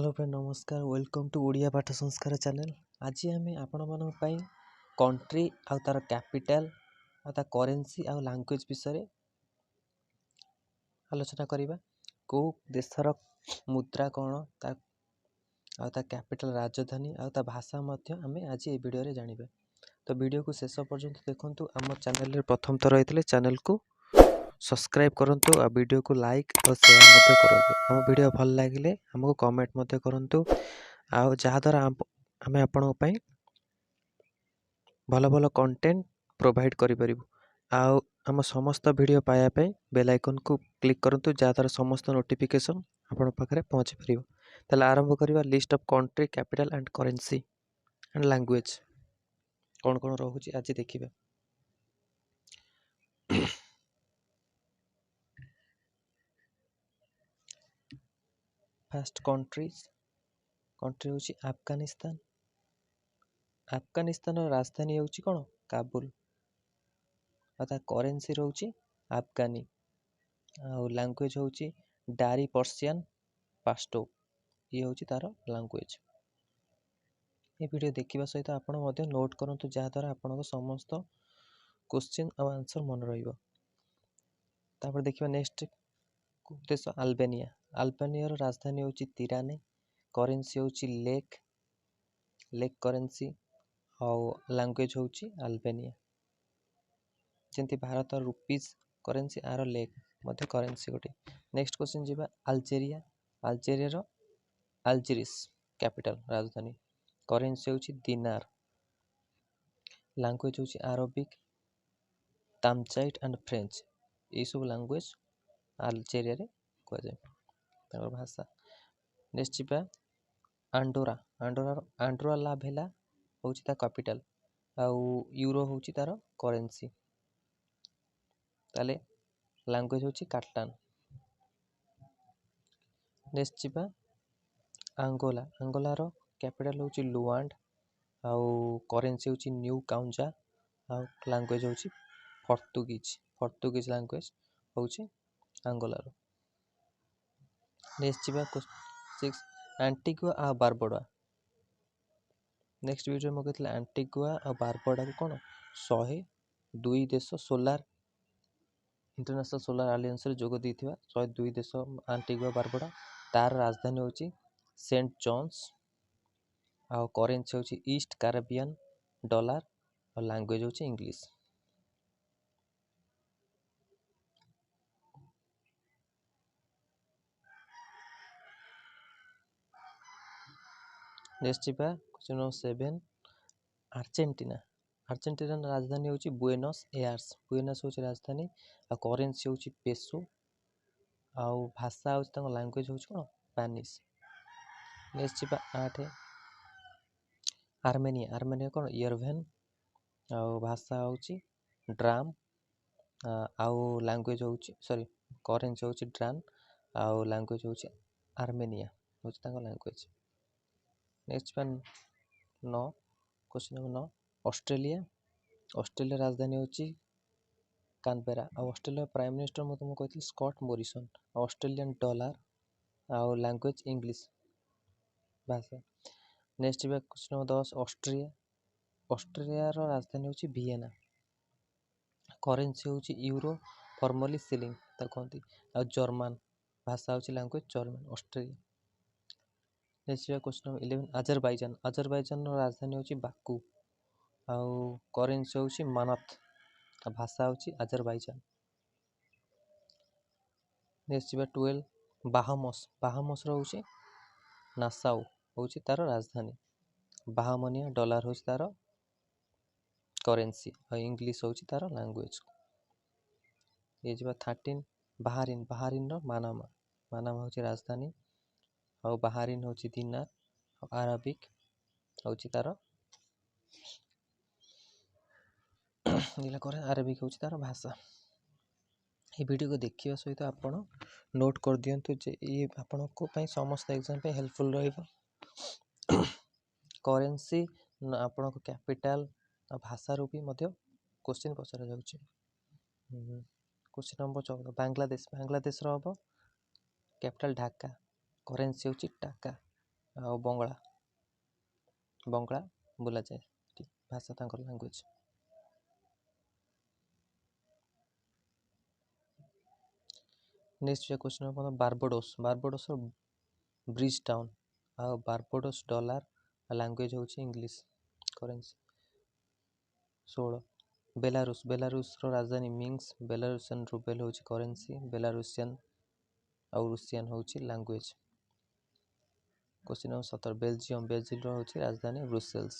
Hello friend नमस्कार welcome to Odia पाठ संस्कार चैनल। आज आम आपण मानी कंट्री आउ तार कैपिटल आ ता करेन्सी आउ लैंग्वेज विषय आलोचना करवा। को देशर मुद्रा कौन आ ता कैपिटल राजधानी आ ता भाषा मध्य आमे आज ये वीडियो रे जानिबा। तो वीडियो को शेष पर्यंत देखंतु। आम चैनल रे प्रथम थर होइतले चैनल को सब्सक्राइब करंतु आ वीडियो को लाइक और शेयर मध्य करंतु। हम वीडियो भल लागिले हमको कमेंट मध्य करंतु। आ जहा द्वारा आमे आपन पई भल भल कंटेंट प्रोवाइड करि परिबु। आ हम समस्त वीडियो पाया पई बेल आइकन को क्लिक करंतु जहा द्वारा समस्त नोटिफिकेशन आपन पाखरे पहुंच परिबो। तले आरंभ करिवा list of country capital and currency and language कौन कौन रहुची आज देखिबा। फर्स्ट कंट्री होची अफगानिस्तान। अफगानिस्तान राजधानी होची कोन काबुल। अता करेंसी रहउची अफगानी। आ लैंग्वेज होची डारी पर्शियन पास्टो। ये होची तार लैंग्वेज। ये वीडियो देखिबा सहित आपण मध्ये नोट करंतु जहा द्वारा आपनको समस्त क्वेश्चन और आंसर मन रहिबो। तापर देखिबा नेक्स्ट देश अल्बानिया। अल्बानिया रो राजधानी होची तिराने। करेंसी होची लेक करेंसी और लैंग्वेज होची अल्बानिया। जेंति भारत रुपीज करेंसी आरो लेक मध्य करेंसी गोटे। नेक्स्ट क्वेश्चन जीवा अल्जेरिया। अल्जेरिया रो अल्जीरिस कैपिटल राजधानी। करेंसी होची दिनार। लैंग्वेज होची अरबिक तामचाइट एंड फ्रेंच। ये सब लैंग्वेज अल्जेरिया रे को जाय तार भाषा। नेक्स्ट जीवा आंडोरा। आंडोरा ला भेला होची ता कैपिटल आउ यूरो होची तार करेंसी। ताले लैंग्वेज होची काटलान। नेक्स्ट जीवा अंगोला। अंगोला रो कैपिटल होची लुआंड आउ करेंसी होची न्यू काउंजा आउ लैंग्वेज होची पोर्तुगीज लैंग्वेज होची अंगोला रो। नेक्स्ट जीवा 6 एंटीगुआ आ बारबुडा। नेक्स्ट वीडियो में कहते एंटीगुआ और बारबुडा को कौन 102 देश सोलार इंटरनेशनल सोलार अलायंस रे जोग दैथिबा 102 देश एंटीगुआ बारबुडा। तार राजधानी होची सेंट जॉन्स और करेंसी होची ईस्ट कैरेबियन डॉलर और लैंग्वेज होची इंग्लिश। नेक्स्ट जीवा क्वेश्चन नंबर 7 अर्जेंटीना। अर्जेंटीना राजधानी होची बुएनोस एयर्स। बुएनोस होची राजधानी और करेंसी होची पेसो आउ भाषा होची तांको लैंग्वेज होची कोन स्पेनिश। नेक्स्ट जीवा 8 आर्मेनिया। आर्मेनिया कोन यरवेन आउ भाषा होची ड्राम आउ लैंग्वेज होची करेंसी होची ड्रान आउ लैंग्वेज होची आर्मेनिया होची तांको language. Next one 9 question number 9 Australia. Australia राजधानी होची कैनबेरा और ऑस्ट्रेलिया प्राइम मिनिस्टर मो तुमको कहथि स्कॉट मॉरिसन। ऑस्ट्रेलियन डॉलर और लैंग्वेज इंग्लिश भाषा। नेक्स्ट जीवा क्वेश्चन नंबर 10 ऑस्ट्रिया। ऑस्ट्रिया रो राजधानी होची वियना। करेंसी होची यूरो फॉर्मली सिलिंग ता कहंती और जर्मन भाषा होची लैंग्वेज जर्मन ऑस्ट्रिया। नेक्स्ट जीवा क्वेश्चन नंबर 11 अजरबैजान। अजरबैजान रो राजधानी होची बाकू आउ करेंसी होची मानत भाषा होची अजरबैजान। नेक्स्ट जीवा 12 बाहामस। बाहामस रो होची नासाउ होची तार राजधानी। बाहामनिया डॉलर होची तार करेंसी और इंग्लिश होची तार लैंग्वेज। ये जीवा 13 बहरीन। बहरीन रो मानामा। मानामा होची राजधानी और बहरीन होची दिनार और अरबिक होची तार निला करे अरबिक होची तार भाषा। ये वीडियो को देखिबा सहित आपण नोट कर दियंतु जे ये आपण को पई समस्त एग्जाम पे हेल्पफुल रहइबो। करेंसी आपण को कैपिटल और भाषा रूपी मध्य क्वेश्चन पचरा जाउची। Question number 14 Bangladesh. बांग्लादेश रो हबो कैपिटल ढाका। करेंसी होची टाका ଆଉ ବଙ୍ଗଳା ବୋଲାଯାଏ ଏଠି ଭାଷା ତାଙ୍କର ଲାଙ୍ଗୁଏଜ। ନେକ୍ସଟ କ୍ୱେଶ୍ଚନ ଆପଣ ବାରବାଡୋସର ବ୍ରିଜ ଟାଉନ୍ ଆଉ ବାରବାଡୋସ ଡଲାର ଲାଙ୍ଗୁଏଜ ହେଉଛି ଇଂଲିଶ କରେନ୍ସି। 16 ବେଲାରୁସର ରାଜଧାନୀ ମିନ୍ସ୍କ ବେଲାରୁସିଆନ ରୁବେଲ ହେଉଛି କରେନ୍ସି ବେଲାରୁସିଆନ ଆଉ ରୁଷିଆନ ହେଉଛି ଲାଙ୍ଗୁଏଜ। କ୍ୱେଶ୍ଚନ 17 ବେଲଜିୟମର ହେଉଛି ରାଜଧାନୀ ବ୍ରୁସେଲ୍ସ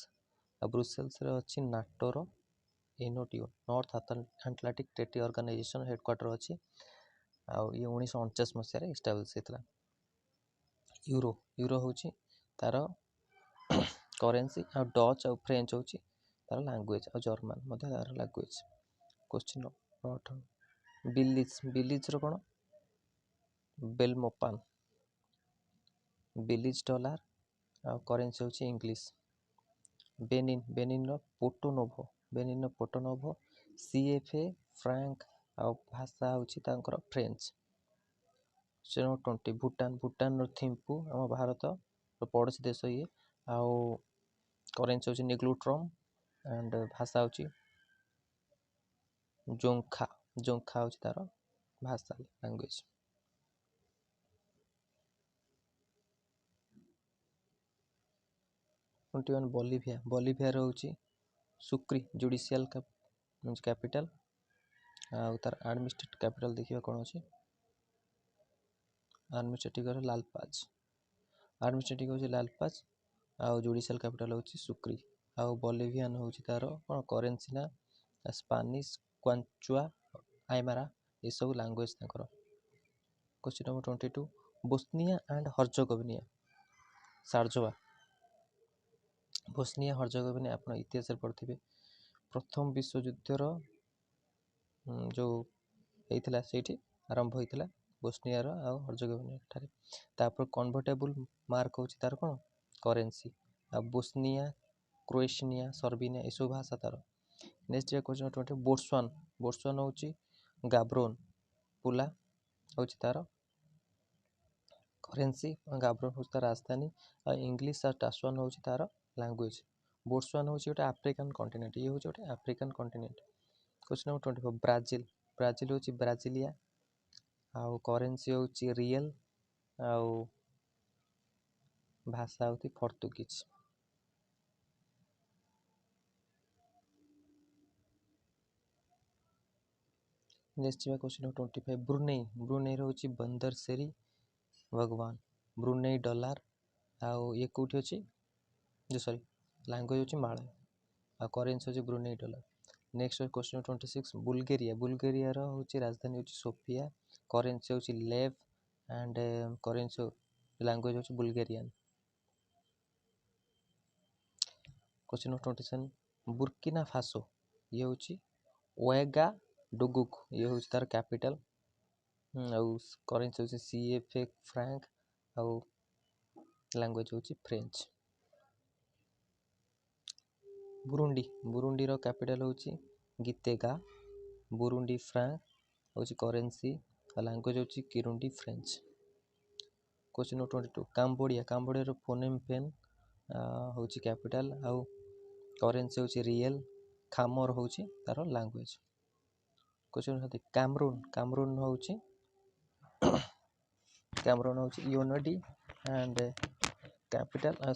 ଆଉ ବ୍ରୁସେଲ୍ସରେ ଅଛି ନାଟୋର N O T O North Atlantic Treaty Organization headquarter ଅଛି ଆଉ ଇଏ 1949 ମସିହାରେ ଇଷ୍ଟାବ୍ଲିଶ ହେଇଥିଲା। ୟୁରୋ ହେଉଛି ତାର କରେନ୍ସି ଆଉ ଡଚ୍ ଆଉ ଫ୍ରେଞ୍ଚ ହେଉଛି ତାର ଲାଙ୍ଗୁଏଜ ଆଉ ଜର୍ମାନ ମଧ୍ୟ ତାର ଲାଙ୍ଗୁଏଜ। କ୍ୱେଶ୍ଚନ 18 ବିଲିଜ୍ର କ'ଣ ବେଲମୋପାନ ବିଲିଜ ଡଲାର ଆଉ କରେନ୍ସି ହେଉଛି ଇଂଲିଶ। ବେନିନର ପୋର୍ଟୋନୋଭୋ CFA ଫ୍ରାଙ୍କ ଆଉ ଭାଷା ହେଉଛି ତାଙ୍କର ଫ୍ରେଞ୍ଚ। 20 ଭୁଟାନର ଥିମ୍ପୁ ଆମ ଭାରତ ପଡ଼ୋଶୀ ଦେଶ ଇଏ ଆଉ କରେନ୍ସି ହେଉଛି ନିଗ୍ଲୁଟ୍ରମ୍ ଆଣ୍ଡ ଭାଷା ହେଉଛି ଜୋଙ୍ଖା ହେଉଛି ତାର ଭାଷା ଲାଙ୍ଗୁଏଜ। ବଲିଭିଆର ହେଉଛି ସୁକ୍ରି ଜୁଡ଼ିସିଆଲ କ୍ୟାପିଟାଲ ଆଉ ତାର ଆଡମିନିଷ୍ଟ୍ରେଟିଭ କ୍ୟାପିଟାଲ ଦେଖିବା କ'ଣ ଅଛି ଆଡମିନିଷ୍ଟ୍ରେଟିଭ ହେଉଛି ଲାଲପାଜ ଆଉ ଜୁଡ଼ିସିଆଲ କ୍ୟାପିଟାଲ ହେଉଛି ସୁକ୍ରି ଆଉ ବଲିଭିଆନ ହେଉଛି ତାର କ'ଣ କରେନ୍ସି ନା ସ୍ପାନିଶ କ୍ୱାଞ୍ଚୁଆ ଆଇମାରା ଏସବୁ ଲାଙ୍ଗୁଏଜ ତାଙ୍କର। Question number 22 Bosnia and Herzegovina Sarajevo Bosnia Herzegovina ଆପଣ ଇତିହାସରେ ପଢ଼ିଥିବେ ପ୍ରଥମ ବିଶ୍ୱଯୁଦ୍ଧର ଯେଉଁ ହେଇଥିଲା ସେଇଠି ଆରମ୍ଭ ହେଇଥିଲା ବୋସ୍ନିଆର ଆଉ ହର୍ଜେଗୋଭିନା ଠାରେ। ତାପରେ କନଭର୍ଟେବୁଲ ମାର୍କ ହେଉଛି ତାର କ'ଣ କରେନ୍ସି ଆଉ ବୋସ୍ନିଆ କ୍ରୋଏସିଆ ସର୍ବିଆ ଏସବୁ ଭାଷା ତାର। ନେକ୍ସଟ କ୍ୱେଶ୍ଚନ 20 ବୋଟ୍ସୱାନ ହେଉଛି ଗାବ୍ରୋନ ପୁଲା ହେଉଛି ତାର କରେନ୍ସି ଗାବ୍ରୋନ ହେଉଛି ତାର ରାଜଧାନୀ ଆଉ ଇଂଲିଶ ଆଉ ଟାସ୍ୱାନ ହେଉଛି ତାର ଲାଙ୍ଗୁଏଜ। ବୋଟ୍ସୱାନ ହେଉଛି ଗୋଟେ ଆଫ୍ରିକାନ କଣ୍ଟିନେଣ୍ଟ ଇଏ ହେଉଛି ଗୋଟେ African continent. Question number 24 Brazil ହେଉଛି ବ୍ରାଜିଲିଆ ଆଉ କରେନ୍ସି ହେଉଛି ରିଏଲ ଆଉ ଭାଷା ହେଉଛି ପର୍ତ୍ତୁଗୀଜ। ନେକ୍ସଟ ଯିବା କ୍ୱେଶ୍ଚନ 25 ବ୍ରୁନେଇର ହେଉଛି ବନ୍ଦର ସେରି ଭଗବାନ ବ୍ରୁନେଇ ଡଲାର ଆଉ ଇଏ କେଉଁଠି ଅଛି ଲାଙ୍ଗୁଏଜ ହେଉଛି ମାଳୟ ଆଉ କରେନ୍ସି ହେଉଛି ବ୍ରୁନେଇ ଡଲାର। ନେକ୍ସଟ କ୍ୱେଶ୍ଚନ 26 ବୁଲଗେରିଆର ହେଉଛି ରାଜଧାନୀ ହେଉଛି ସୋଫିଆ କରେନ୍ସି ହେଉଛି ଲେଭ୍ ଆଣ୍ଡ କରେନ୍ସି ଲାଙ୍ଗୁଏଜ ହେଉଛି ବୁଲଗେରିଆନ। କ୍ୱେଶ୍ଚନ 27 ବୁର୍କିନା ଫାସୋ ଇଏ ହେଉଛି ୱାଗାଡୁଗୁକୁ ଇଏ ହେଉଛି ତାର କ୍ୟାପିଟାଲ ଆଉ କରେନ୍ସି ହେଉଛି CFA ଫ୍ରାଙ୍କ ଆଉ ଲାଙ୍ଗୁଏଜ ହେଉଛି ଫ୍ରେଞ୍ଚ। ବୁରୁଣ୍ଡିର କ୍ୟାପିଟାଲ ହେଉଛି ଗିତେଗା ବୁରୁଣ୍ଡି ଫ୍ରାଙ୍କ ହେଉଛି କରେନ୍ସି ଆଉ ଲାଙ୍ଗୁଏଜ ହେଉଛି କିରୁଣ୍ଡି ଫ୍ରେଞ୍ଚ। କ୍ୱେଶ୍ଚନ 22 କାମ୍ବୋଡ଼ିଆର ଫୋନେମ୍ ପେନ୍ ହେଉଛି କ୍ୟାପିଟାଲ ଆଉ କରେନ୍ସି ହେଉଛି ରିଏଲ ଖାମର ହେଉଛି ତାର ଲାଙ୍ଗୁଏଜ। କ୍ୱେଶ୍ଚନ 23 କାମରୁନ ହେଉଛି ୟୁନିଟି ଆଣ୍ଡ କ୍ୟାପିଟାଲ ଆଉ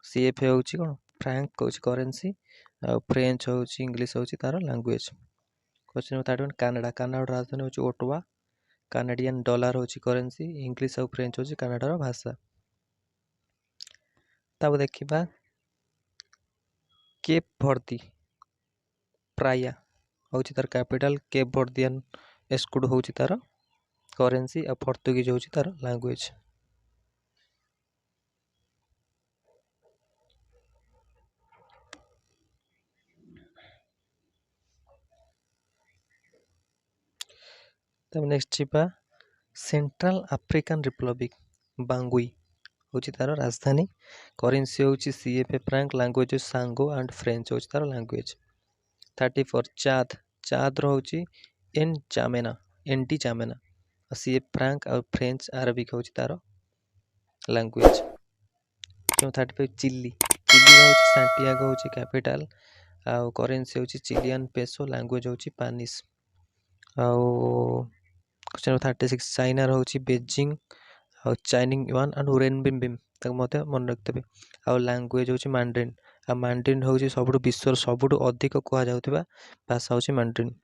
CFA ହେଉଛି କ'ଣ ଫ୍ରାଙ୍କ ହେଉଛି କରେନ୍ସି ଆଉ ଫ୍ରେଞ୍ଚ ହେଉଛି ଇଂଲିଶ ହେଉଛି ତାର ଲାଙ୍ଗୁଏଜ। କ୍ୱେଶ୍ଚନ 31 କାନାଡ଼ାର ରାଜଧାନୀ ହେଉଛି ଓଟୋୱା କାନାଡ଼ିଆନ ଡଲାର ହେଉଛି କରେନ୍ସି ଇଂଲିଶ ଆଉ ଫ୍ରେଞ୍ଚ ହେଉଛି କାନାଡ଼ାର ଭାଷା। ତାପରେ ଦେଖିବା କେପ୍ ଭର୍ଦି ପ୍ରାୟା ହେଉଛି ତାର କ୍ୟାପିଟାଲ କେପ୍ ଭର୍ଦିଆନ ଏସ୍କୁଡ ହେଉଛି ତାର କରେନ୍ସି ଆଉ ପର୍ତ୍ତୁଗୀଜ ହେଉଛି ତାର ଲାଙ୍ଗୁଏଜ। ତାପରେ ନେକ୍ସଟ ଯିବା ସେଣ୍ଟ୍ରାଲ ଆଫ୍ରିକାନ ରିପବ୍ଲିକ ବାଙ୍ଗୁଇ ହେଉଛି ତାର ରାଜଧାନୀ କରେନ୍ସି ହେଉଛି CFA ଫ୍ରାଙ୍କ ଲାଙ୍ଗୁଏଜ ହେଉଛି ସାଙ୍ଗୋ ଆଣ୍ଡ ଫ୍ରେଞ୍ଚ ହେଉଛି ତାର ଲାଙ୍ଗୁଏଜ। 34 ଚାଦର ହେଉଛି ଏନଡି ଜାମେନା ଆଉ CFA ଫ୍ରାଙ୍କ ଆଉ ଫ୍ରେଞ୍ଚ ଆରବିକ ହେଉଛି ତାର ଲାଙ୍ଗୁଏଜ୍। क्वेश्चन 35 चिली चिलीर हूँ सांटियागो हूँ कैपिटल आउ करेन्सी हूँ चिलियन पेसो लैंग्वेज हूँ स्पेनिश आउ क्वेश्चन 36 चाइनार हूँ बेजिंग आउ चाइनिंग वन एंड रेनबिम मत मन रखिथे आउ लैंग्वेज हूँ मैंड्रिन आ मैंड्रिन हूँ सब विश्वर सबुठ अधिक कहु भाषा हूँ मैंड्रिन।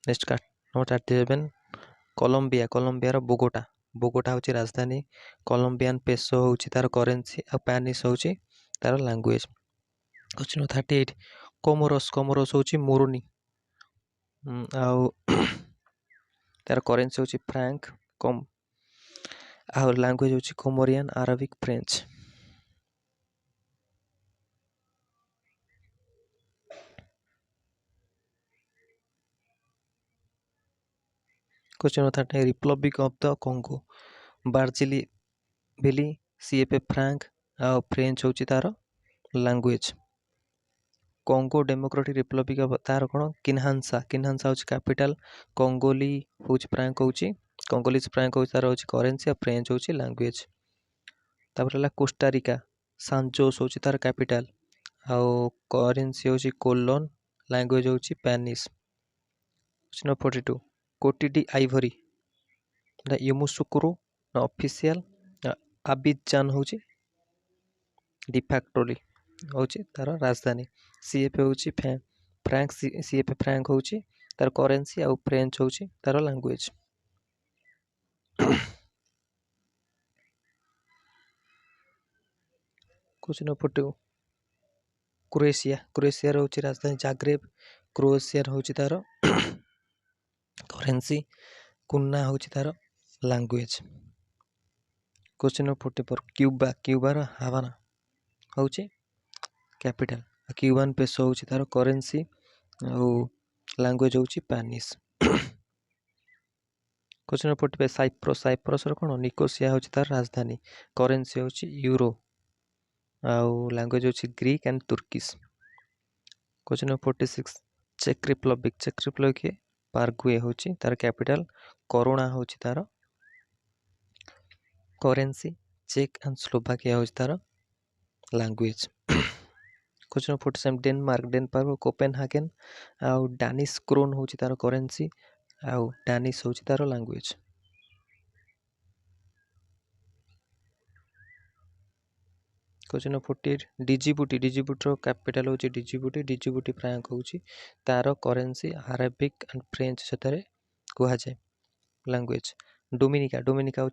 नेक्स्ट नंबर 37 कोलंबिया कोलंबियार बोगोटा बोगोटा हूँ राजधानी कोलंबियन पेसो हूँ तार करेन्सी आ स्पेनिश हूँ तार लैंग्वेज। क्वेश्चन 38 कोमोरोस कोमोरोस हूँ मोरोनी आउ तार करेन्सी हूँ फ्रैंक कम आउ लैंग्वेज हूँ Comorian Arabic French. Question 39 Republic of the Congo Brazzaville CFA franc आउ फ्रेंच हूँ तार language. Congo Democratic Republic of तार कौन किन्हांसा किन्हांसा हूँ कैपिटल कंगोली हूँ फ्रैंक हूँ कंगोलीज फ्रैंक हूँ तार हूँ करेन्सी और फ्रेंच हूँ लैंग्वेज। तापर कोस्टारिका सांजोस हूँ तार कैपिटल आउ करेन्सी हूँ कोलोन लैंग्वेज हूँ स्पेनिश। क्वेश्चन 42 कोटिडी आइवरी यमुसुकुरु ऑफिशियल आबिजान हूँ डिफैक्टोली हूँ तार राजधानी सीएफए हूँ फ्रैंक सीएफए फ्रैंक हूँ तार करेन्सी आउ फ्रेंच हूँ तार लैंग्वेज। क्वेश्चन 42 क्रोएशिया क्रोएशिया हूँ राजधानी जाग्रेब क्रोएशिया हूँ तार करेन्सी कुन्ना हूँ तार लैंग्वेज। क्वेश्चन 44 क्यूबा क्यूबार हावाना हूँ कैपिटल क्यूबान पेसो हूँ तार करेन्सी लैंग्वेज हूँ स्पेनिश। क्वेश्चन 45 साइप्रस साइप्रस कौन निकोसिया हूँ तार राजधानी करेन्सी हूँ यूरो आउ लैंग्वेज हूँ ग्रीक एंड तुर्किश। क्वेश्चन 46 चेक रिपब्लिक पारगुए हूँ तार कैपिटल करुणा हूँ तार करेन्सी चेक एंड स्लोवाकिया हूँ तार लैंग्वेज। क्वेश्चन 47 डेनमार्क कोपेनहागेन आउ डानिश क्रोन हूँ तार करेन्सी आउ डानिश हूँ तार लैंग्वेज। क्वेश्चन 48 डिजिबुटी कैपिटल हूँ डिजिबुटी फ्रैंक हूँ तार करेन्सी अरेबिक एंड फ्रेंच से कहुए लैंग्वेज। डोमिनिका डोमिनिका हूँ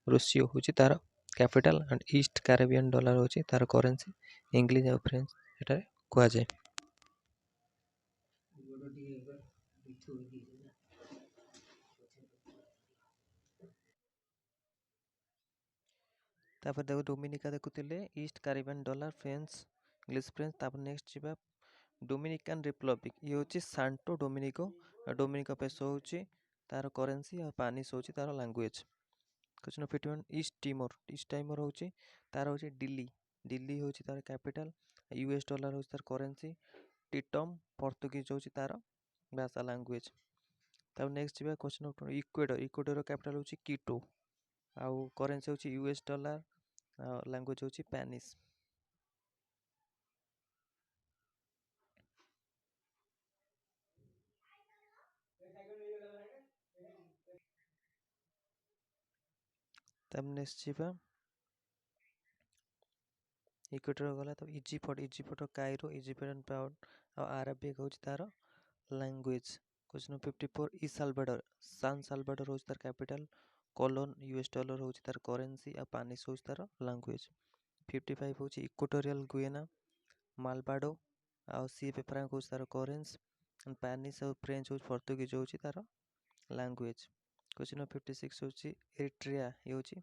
रूसियो हूँ तार capital and east Caribbean dollar हूँ तार करेन्सी इंग्लिश और फ्रेंच से कहुए। तापर देखो डोमिनिका देखुले East Caribbean dollar French English French तापर नेक्स्ट जीवा डोमिनिकान रिपब्लिक ये हूँ सांटो डोमिनिको डोमिनिको पेसो हूँ तार करेन्सी और स्पेनिश हूँ तार लैंग्वेज। क्वेश्चन 51 ईस्ट टाइमर हूँ तार हूँ दिल्ली दिल्ली हूँ तार कैपिटल यूएस डॉलर हूँ तार करेन्सी टिटम पोर्तुगीज हूँ तार भाषा लैंग्वेज। तब नेक्स्ट जीवा क्वेश्चन इक्वेडर कैपिटल हूँ कीटो आउ करेन्सी हूँ यूएस डॉलर लैंग्वेज हूँ स्पेनिश। तब नेक्स्ट जीवा इक्वेटर गला तब इजिप्ट कायरो इजिप्टियन पाउंड और अरेबिक हूँ तार लैंग्वेज। क्वेश्चन 54 ई साल्वाडोर सान साल्वाडोर हूँ तार कैपिटल कोलोन यूएस डॉलर हूँ तार करेन्सी और स्पेनिश हूँ तार लैंग्वेज। 55 हूँ इक्वेटोरियल गुएना मालबाडो आउ सीएफए फ्रैंक हूँ तार करेन्सी स्पेनिश और फ्रेंच हूँ पोर्तुगीज हूँ तार लैंग्वेज। क्वेश्चन 56 हूँ एरिट्रिया ये हूँ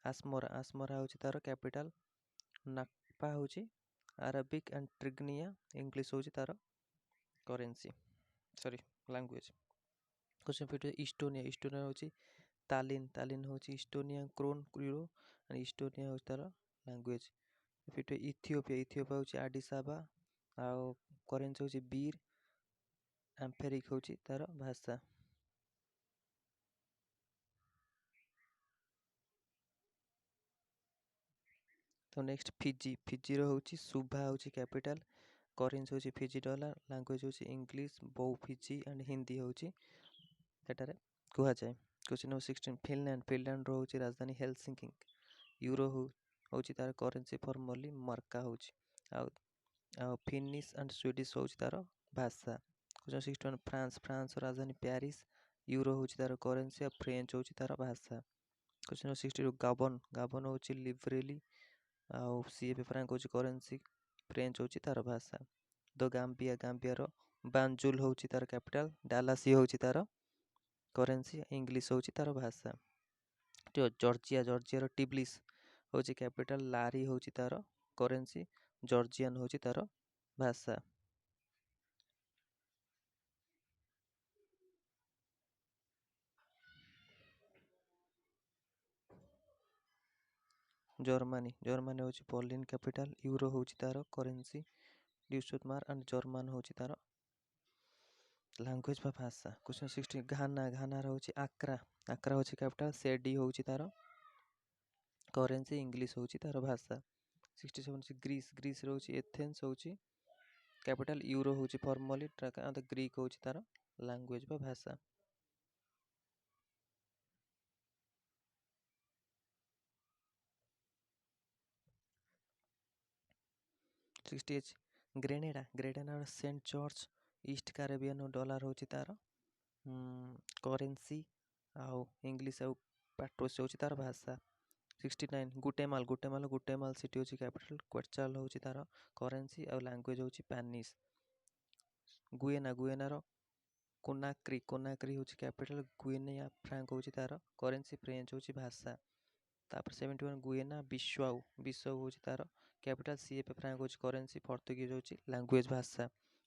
आस्मरा आस्मरा हूँ तार कैपिटल नाकपा हूँ अरबिक एंड ट्रिग्निया इंग्लिश हूँ तार currency sorry language. Question 50 Estonia Estonia हूँ तालिन तालिन हूँ Estonia kroon euro and Estonia हूँ तार लैंग्वेज। 50 इथियोपिया इथियोपिया हूँ आडिस आबा आउ करेन्सी हूँ बीर एम्फेरिक हूँ तार भाषा। तो नेक्स्ट फिଜିର ହେଉଛି ସୁଭା ହେଉଛି କ୍ୟାପିଟାଲ, କରେନ୍ସି ହେଉଛି ଫିଜି ଡଲାର, ଲାଙ୍ଗୁଏଜ ହେଉଛି ଇଂଲିଶ, ବୋଉ ଫିଜି ଆଣ୍ଡ ହିନ୍ଦୀ ହେଉଛି ଏଠାରେ କୁହାଯାଏ। କ୍ୱେଶ୍ଚିନ୍ ନମ୍ବର 16 ଫିନଲାଣ୍ଡର ହେଉଛି ରାଜଧାନୀ ହେଲସିଙ୍କି, ୟୁରୋ ହେଉଛି ତାର କରେନ୍ସି ଫର୍ମାଲି ମାର୍କା ହେଉଛି, ଆଉ ଫିନିଶ ଆଣ୍ଡ ସ୍ୱିଡିଶ ହେଉଛି ତାର ଭାଷା। କ୍ୱେଶ୍ଚିନ୍ 61 ଫ୍ରାନ୍ସର ରାଜଧାନୀ ପ୍ୟାରିସ, ୟୁରୋ ହେଉଛି ତାର କରେନ୍ସି ଆଉ ଫ୍ରେଞ୍ଚ ହେଉଛି ତାର ଭାଷା। କ୍ୱେଶ୍ଚିନ୍ ନମ୍ବର 62 ଗାବନ ହେଉଛି ଲିବ୍ରେଲି, ଆଉ ସିଏଫ୍ ଫ୍ରାଙ୍କ ହେଉଛି କରେନ୍ସି, ଫ୍ରେଞ୍ଚ ହେଉଛି ତାର ଭାଷା। ଦ ଗାମ୍ବିଆର ବାଞ୍ଜୁଲ ହେଉଛି ତାର କ୍ୟାପିଟାଲ, ଡାଲାସି ହେଉଛି ତାର କରେନ୍ସି, ଇଂଲିଶ ହେଉଛି ତାର ଭାଷା। ଜର୍ଜିଆର ଟିବ୍ଲିସ ହେଉଛି କ୍ୟାପିଟାଲ, ଲାରି ହେଉଛି ତାର କରେନ୍ସି, ଜର୍ଜିଆନ ହେଉଛି ତାର ଭାଷା। ଜର୍ମାନୀ ହେଉଛି ବର୍ଲିନ କ୍ୟାପିଟାଲ, ୟୁରୋ ହେଉଛି ତାର କରେନ୍ସି, ଡ୍ୟୁସମାର୍କ ଆଣ୍ଡ ଜର୍ମାନ ହେଉଛି ତାର ଲାଙ୍ଗୁଏଜ ବା ଭାଷା। କ୍ୱେଶ୍ଚିନ୍ 60 ଘାନାର ହେଉଛି ଆକ୍ରା ହେଉଛି କ୍ୟାପିଟାଲ, ସେଡି ହେଉଛି ତାର କରେନ୍ସି, ଇଂଲିଶ ହେଉଛି ତାର ଭାଷା। 67 ଗ୍ରୀସ୍ ରହୁଛି ଏଥେନ୍ସ ହେଉଛି କ୍ୟାପିଟାଲ, ୟୁରୋ ହେଉଛି ଫର୍ମାଲି, ଗ୍ରୀକ୍ ହେଉଛି ତାର ଲାଙ୍ଗୁଏଜ ବା ଭାଷା। 68 ଗ୍ରେନେଡାର ସେଣ୍ଟ ଜର୍ଜ ଇଷ୍ଟ କାରେବିଆନ ଡଲାର ହେଉଛି ତାର କରେନ୍ସି, ଆଉ ଇଂଲିଶ ଆଉ ପାଟ୍ରୋସ ହେଉଛି ତାର ଭାଷା। 69 ଗୁଟେମାଲ ସିଟି ହେଉଛି କ୍ୟାପିଟାଲ, କ୍ୱେଟ୍ଚାଲ ହେଉଛି ତାର କରେନ୍ସି ଆଉ ଲାଙ୍ଗୁଏଜ ହେଉଛି ସ୍ପାନିଶ। ଗୁଏନାର କୋନାକ୍ରି ହେଉଛି କ୍ୟାପିଟାଲ, ଗୁଇନିଆ ଫ୍ରାଙ୍କ ହେଉଛି ତାର କରେନ୍ସି, ଫ୍ରେଞ୍ଚ ହେଉଛି ଭାଷା। ତାପରେ 71 ଗୁଏନା ବିସାଉ ହେଉଛି ତାର କ୍ୟାପିଟାଲ, ସିଏଫ୍ ଫ୍ରାଙ୍କ ହେଉଛି କରେନ୍ସି, ପର୍ତ୍ତୁଗୀଜ ହେଉଛି ଲାଙ୍ଗୁଏଜ ଭାଷା।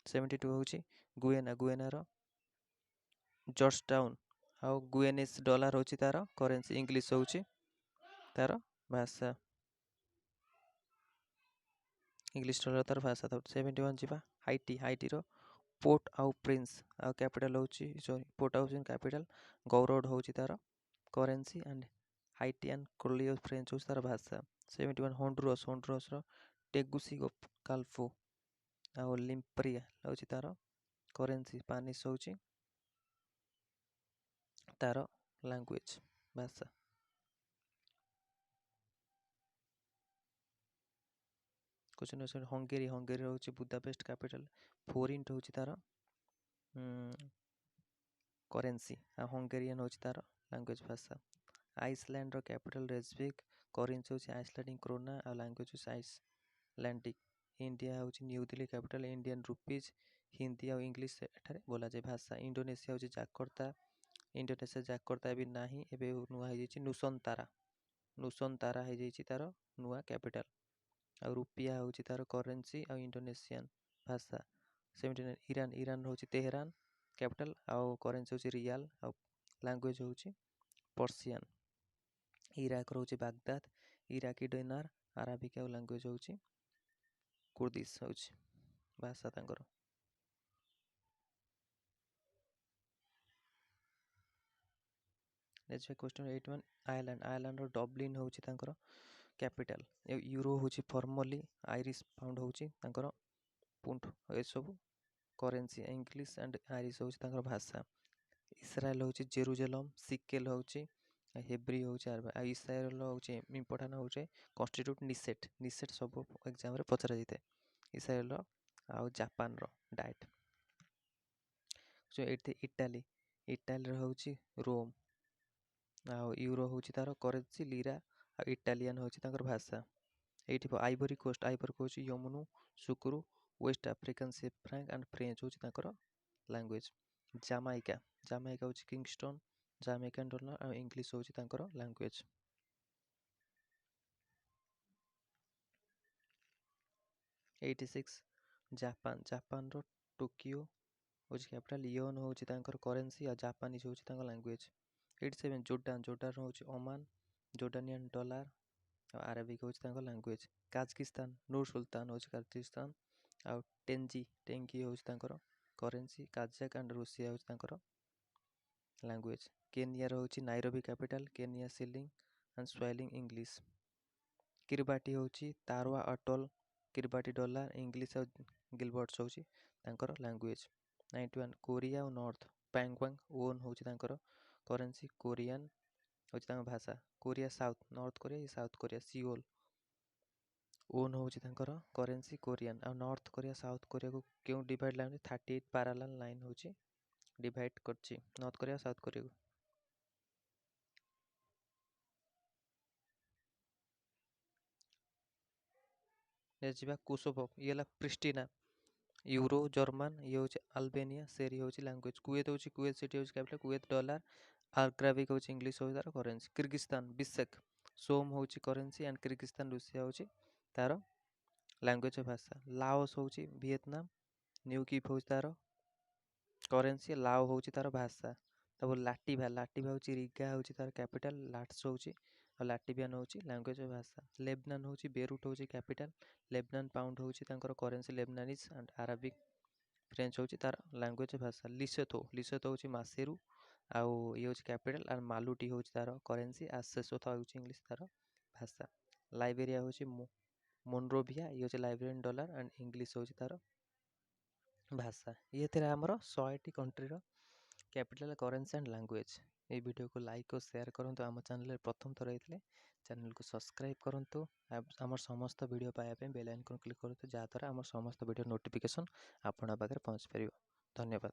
72 ହେଉଛି ଗୁଏନାର ଜର୍ଜଟାଉନ ଆଉ ଗୁଏନେସ ଡଲାର ହେଉଛି ତାର କରେନ୍ସି, ଇଂଲିଶ ହେଉଛି ତାର ଭାଷା, ଇଂଲିଶ ଡଲାର ତାର ଭାଷା। 71 ଯିବା ହାଇଟିର ପୋର୍ଟ ଆଉ ପ୍ରିନ୍ସ ଆଉ କ୍ୟାପିଟାଲ ହେଉଛି ପୋର୍ଟ ଆଉ କ୍ୟାପିଟାଲ, ଗୌରଡ ହେଉଛି ତାର କରେନ୍ସି ଆଣ୍ଡ ହାଇଟିଆନ କ୍ରୋଲିଓ ଫ୍ରେଞ୍ଚ ହେଉଛି ତାର ଭାଷା। 71 ହଣ୍ଡୁରସର ଟେଗୁସିଗାଲପୋ ଆଉ ଲିମ୍ପ୍ରିଆ ହେଉଛି ତାର କରେନ୍ସି, ସ୍ପାନିଶ ହେଉଛି ତାର ଲାଙ୍ଗୁଏଜ ଭାଷା। କ୍ୱେଶ୍ଚିନ୍ ହଙ୍ଗେରୀ ହେଉଛି ବୁଦାପେଷ୍ଟ କ୍ୟାପିଟାଲ, ଫୋରିଣ୍ଟ ହେଉଛି ତାର କରେନ୍ସି ଆଉ ହଙ୍ଗେରିଆନ ହେଉଛି ତାର ଲାଙ୍ଗୁଏଜ ଭାଷା। ଆଇସଲ୍ୟାଣ୍ଡର କ୍ୟାପିଟାଲ ରେଜଭିକ୍, କରେନ୍ସି ହେଉଛି ଆଇସଲ୍ୟାଣ୍ଡିକ କ୍ରୋନା ଆଉ ଲାଙ୍ଗୁଏଜ ହେଉଛି ଆଇସଲ୍ୟାଣ୍ଡିକ। ଇଣ୍ଡିଆ ହେଉଛି new Delhi capital, Indian rupees, Hindi ଆଉ ଇଂଲିଶ ଏଠାରେ ବୋଲାଯାଏ ଭାଷା। ଇଣ୍ଡୋନେସିଆ ହେଉଛି ଜାକର୍ତ୍ତା ଏବେ ନାହିଁ, ଏବେ ନୂଆ ହେଇଯାଇଛି ନୁସନ୍ତାରା ହେଇଯାଇଛି ତାର ନୂଆ କ୍ୟାପିଟାଲ। ଆଉ ରୁପିଆ ହେଉଛି ତାର କରେନ୍ସି ଆଉ ଇଣ୍ଡୋନେସିଆନ ଭାଷା। 79 ଇରାନ ହେଉଛି ତେହେରାନ କ୍ୟାପିଟାଲ ଆଉ କରେନ୍ସି ହେଉଛି ରିଆଲ ଆଉ ଲାଙ୍ଗୁଏଜ ହେଉଛି ପର୍ସିଆନ। ଇରାକର ହେଉଛି ବାଗଦାଦ, ଇରାକୀ ଡିନାର, ଆରାବିକ ଆଉ ଲାଙ୍ଗୁଏଜ ହେଉଛି କୁର୍ଦିଶ ହେଉଛି ଭାଷା ତାଙ୍କର। କ୍ୱେଶ୍ଚିନ୍ 81 ଆୟାରଲାଣ୍ଡର ଡବଲିନ ହେଉଛି ତାଙ୍କର କ୍ୟାପିଟାଲ, ୟୁରୋ ହେଉଛି ଫର୍ମାଲି, ଆଇରିଶ ପାଉଣ୍ଡ ହେଉଛି ତାଙ୍କର ପୁଣ୍ଡ, ଏସବୁ କରେନ୍ସି, ଇଂଲିଶ ଆଣ୍ଡ ଆଇରିଶ ହେଉଛି ତାଙ୍କର ଭାଷା। ଇସ୍ରାଏଲ ହେଉଛି ଜେରୁଜେଲମ, ସିକେଲ ହେଉଛି ହେବ୍ରି ହେଉଛି ଆଉ ଇସ୍ରାଏଲ ହେଉଛି ଇମ୍ପୋର୍ଟାଣ୍ଟ ହେଉଛି କନଷ୍ଟିଟ୍ୟୁଟ ନିସେଟ ସବୁ ଏକ୍ଜାମରେ ପଚରା ଯାଇଥାଏ। ଇସ୍ରାଏଲ ଆଉ ଜାପାନର ଡାଏଟ୍। ଇଟାଲୀର ହେଉଛି ରୋମ ଆଉ ୟୁରୋ ହେଉଛି ତାର କରେନ୍ସି, ଲିରା ଆଉ ଇଟାଲିଆନ ହେଉଛି ତାଙ୍କର ଭାଷା। ଏଇଠି ଆଇଭରି କୋଷ୍ଟ ହେଉଛି Yamoussoukro, West African CFA franc and French ହେଉଛି ତାଙ୍କର ଲାଙ୍ଗୁଏଜ। ଜାମାଇକା ହେଉଛି କିଙ୍ଗଷ୍ଟନ, ଜାମାଇକାନ ଡଲାର ଆଉ ଇଂଲିଶ ହେଉଛି ତାଙ୍କର ଲାଙ୍ଗୁଏଜ। 86 ଜାପାନର ଟୋକିଓ ହେଉଛି କ୍ୟାପିଟାଲ, ଇୟନ ହେଉଛି ତାଙ୍କର କରେନ୍ସି ଆଉ ଜାପାନିଜ ହେଉଛି ତାଙ୍କ ଲାଙ୍ଗୁଏଜ। 87 ଜୋର୍ଡାନ ହେଉଛି ଓମାନ, ଜୋର୍ଡାନିଆନ ଡଲାର ଆଉ ଆରବିକ ହେଉଛି ତାଙ୍କ ଲାଙ୍ଗୁଏଜ। କାଜକିସ୍ତାନ ନୁର ସୁଲତାନ ହେଉଛି କାଜକିସ୍ତାନ ଆଉ ଟେଙ୍ଗି ହେଉଛି ତାଙ୍କର କରେନ୍ସି, କାଜାକ ଆଣ୍ଡ ରୁଷିଆ ହେଉଛି ତାଙ୍କର ଲାଙ୍ଗୁଏଜ। କେନିଆର ହେଉଛି Nairobi capital, Kenya shilling and Swahili English. Kiribati ହେଉଛି ତାରୱା ଅଟୋଲ୍, କିରିବାଟି ଡଲାର, ଇଂଲିଶ ଆଉ ଗିଲବର୍ଟସ୍ ହେଉଛି ତାଙ୍କର ଲାଙ୍ଗୁଏଜ୍। 91 କୋରିଆ ଆଉ ନର୍ଥ ପ୍ୟାଙ୍ଗୱାଙ୍ଗ ଓନ୍ ହେଉଛି ତାଙ୍କର କରେନ୍ସି, କୋରିଆନ୍ ହେଉଛି ତାଙ୍କ ଭାଷା। କୋରିଆ ସାଉଥ୍, ନର୍ଥ କୋରିଆ ଏ ସାଉଥ୍ କୋରିଆ, ସିଓଲ ଓନ୍ ହେଉଛି ତାଙ୍କର କରେନ୍ସି କୋରିଆନ୍। ଆଉ ନର୍ଥ କୋରିଆ ସାଉଥ୍ କୋରିଆକୁ କେଉଁ ଡିଭାଇଡ଼ ଲାଇନ୍ 38 ପାରାଲାଲ୍ ଲାଇନ୍ ହେଉଛି ଡିଭାଇଡ଼ କରିଛି ନର୍ଥ କୋରିଆ ସାଉଥ୍ କୋରିଆକୁ। ଯିବା କୋସୋଭୋ, ଇଏ ହେଲା ପ୍ରିଷ୍ଟିନା। ୟୁରୋ ଜର୍ମାନ, ଇଏ ହେଉଛି ଆଲବେନିଆ, ସେରି ହେଉଛି ଲାଙ୍ଗୁଏଜ୍। କୁଏତ ହେଉଛି କୁଏତ ସିଟି ହେଉଛି କ୍ୟାପିଟାଲ, କୁଏତ ଡଲାର, ଆର୍ଗ୍ରାବିକ୍ ହେଉଛି ଇଂଲିଶ ହେଉଛି ତାର କରେନ୍ସି। କିର୍ଗିସ୍ତାନ ବିଶେକ, ସୋମ୍ ହେଉଛି କରେନ୍ସି ଆଣ୍ଡ କିର୍ଗିସ୍ତାନ ରୁଷିଆ ହେଉଛି ତାର ଲାଙ୍ଗୁଏଜ୍ ଭାଷା। ଲାଓସ୍ ହେଉଛି ଭିଏତନାମ, ନ୍ୟୁକିପ୍ ହେଉଛି ତାର କରେନ୍ସି, ଲାଓ ହେଉଛି ତାର ଭାଷା। ତାପରେ ଲାଟିଭା, ଲାଟିଭା ହେଉଛି ରିଗା ହେଉଛି ତାର କ୍ୟାପିଟାଲ, ଲାଟ୍ସ ହେଉଛି ଆଉ ଲାଟିଭିଆନ ହେଉଛି ଲାଙ୍ଗୁଏଜ୍ ଭାଷା। ଲେବନାନ ହେଉଛି ବେରୁଟ ହେଉଛି କ୍ୟାପିଟାଲ, ଲେବନାନ ପାଉଣ୍ଡ ହେଉଛି ତାଙ୍କର କରେନ୍ସି, ଲେବନାନିଜ୍ ଆଣ୍ଡ ଆରାବିକ୍ ଫ୍ରେଞ୍ଚ ହେଉଛି ତାର ଲାଙ୍ଗୁଏଜ୍ ଭାଷା। ଲିସୋଥୋ, ଲିସୋଥୋ ହେଉଛି ମାସେରୁ ଆଉ ଇଏ ହେଉଛି କ୍ୟାପିଟାଲ ଆଣ୍ଡ ମାଲୁଟି ହେଉଛି ତାର କରେନ୍ସି, ସେସୋଥୋ ହେଉଛି ଇଂଲିଶ ତାର ଭାଷା। ଲାଇବେରିଆ ହେଉଛି ମୋନରୋଭିଆ, ଇଏ ହେଉଛି ଲାଇବେରିଆନ୍ ଡଲାର ଆଣ୍ଡ ଇଂଲିଶ ହେଉଛି ତାର ଭାଷା। ଇଏ ଥିଲା ଆମର 100ଟି କଣ୍ଟ୍ରିର କ୍ୟାପିଟାଲ, କରେନ୍ସି ଆଣ୍ଡ ଲାଙ୍ଗୁଏଜ୍। এই ଭିଡ଼ିଓକୁ ଲାଇକ୍ ଓ ସେୟାର କରନ୍ତୁ। ଆମ ଚ୍ୟାନେଲରେ ପ୍ରଥମ ଥର ହେଇଥିଲେ ଚ୍ୟାନେଲକୁ ସବସ୍କ୍ରାଇବ୍ କରନ୍ତୁ। ଆମର ସମସ୍ତ ଭିଡ଼ିଓ ପାଇବା ପାଇଁ ବେଲ୍ ଆଇକନ୍ କ୍ଲିକ୍ କରନ୍ତୁ, ଯାହାଦ୍ୱାରା ଆମର ସମସ୍ତ ଭିଡ଼ିଓ ନୋଟିଫିକେସନ୍ ଆପଣଙ୍କ ପାଖରେ ପହଞ୍ଚି ପାରିବ। ଧନ୍ୟବାଦ।